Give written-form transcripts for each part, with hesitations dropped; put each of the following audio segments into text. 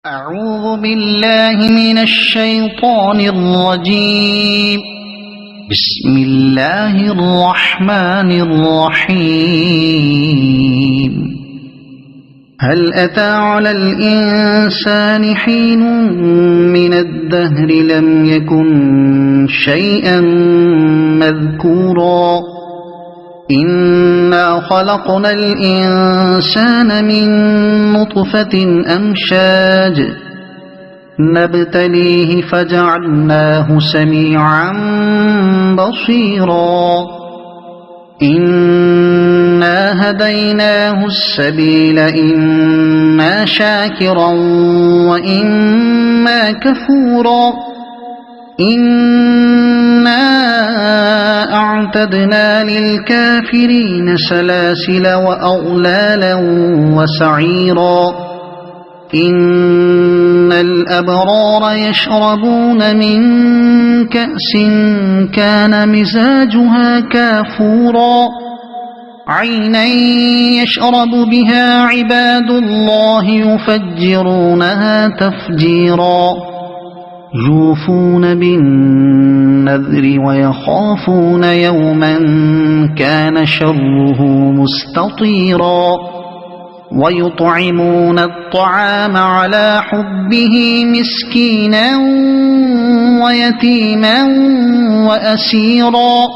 أعوذ بالله من الشيطان الرجيم. بسم الله الرحمن الرحيم. هل أتى على الإنسان حين من الدهر لم يكن شيئا مذكورا إنا خلقنا الإنسان من نطفة أمشاج نبتليه فجعلناه سميعا بصيرا إنا هديناه السبيل إما شاكرا وإما كفورا إنا أعتدنا للكافرين سلاسل وأغلالا وسعيرا إن الأبرار يشربون من كأس كان مزاجها كافورا عينا يشرب بها عباد الله يفجرونها تفجيرا يوفون بالنذر ويخافون يوما كان شره مستطيرا ويطعمون الطعام على حبه مسكينا ويتيما وأسيرا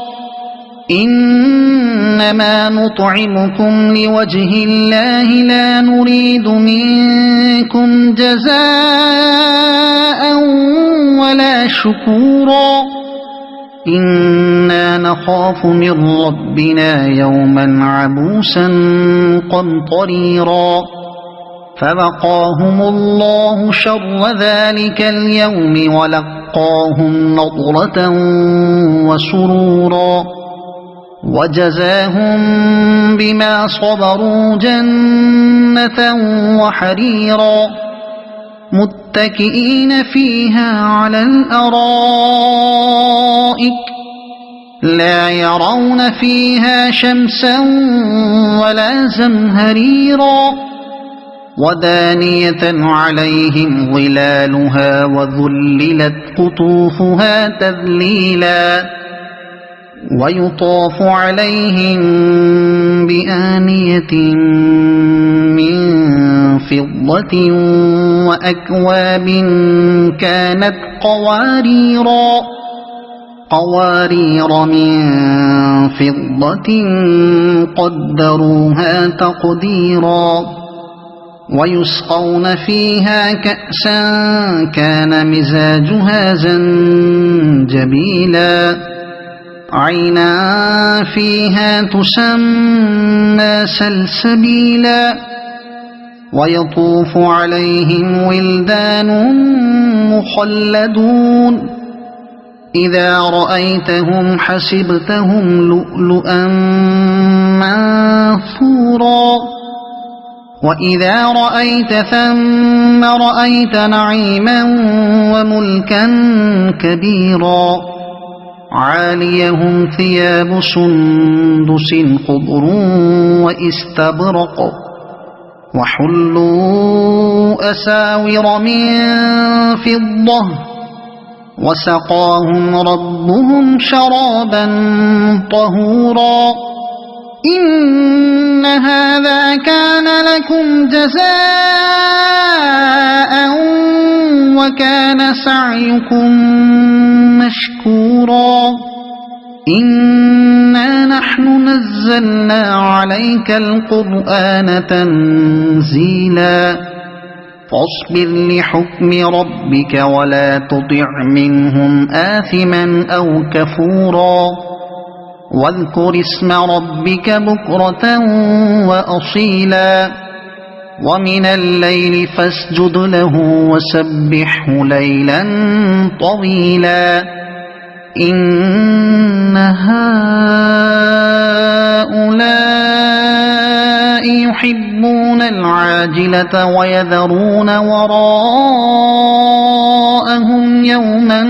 إنما نطعمكم لوجه الله لا نريد منكم جزاء ولا شكورا إنا نخاف من ربنا يوما عبوسا قمطريرا فوقاهم الله شر ذلك اليوم ولقاهم نضرة وسرورا وجزاهم بما صبروا جنة وحريرا متكئين فيها على الأرائك لا يرون فيها شمسا ولا زمهريرا ودانية عليهم ظلالها وذللت قطوفها تذليلا ويطاف عليهم بآنية من فضة وأكواب كانت قوارير من فضة قدروها تقديرا ويسقون فيها كأسا كان مزاجها زنجبيلا عينا فيها تسمى سلسبيلا ويطوف عليهم ولدان مخلدون إذا رأيتهم حسبتهم لؤلؤا منثورا وإذا رأيت ثم رأيت نعيما وملكا كبيرا عاليهم ثياب سندس خضر واستبرق وحلوا أساور من فضة وسقاهم ربهم شرابا طهورا إن هذا كان لكم جزاء وكان سعيكم مشكورا إنا نحن نزلنا عليك القرآن تنزيلا فاصبر لحكم ربك ولا تطع منهم آثما أو كفورا واذكر اسم ربك بكرة وأصيلا ومن الليل فاسجد له وسبحه ليلا طويلا إن هؤلاء يحبون العاجلة ويذرون وراءهم يوما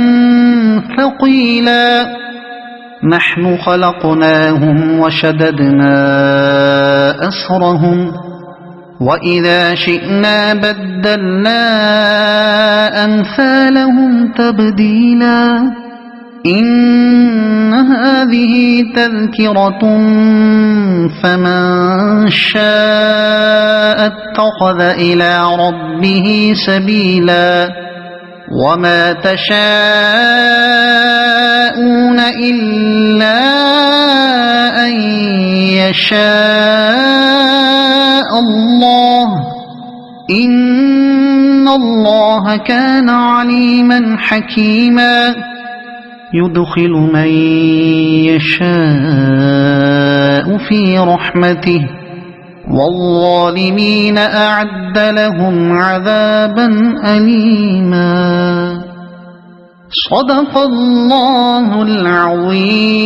ثقيلا نحن خلقناهم وشددنا أسرهم وإذا شئنا بدلنا أمثالهم تبديلا إن هذه تذكرة فمن شاء اتخذ إلى ربه سبيلا وما تشاءون إلا أن يشاء الله إن الله كان عليما حكيما يدخل من يشاء في رحمته والظالمين أعد لهم عذابا أليما صدق الله العظيم.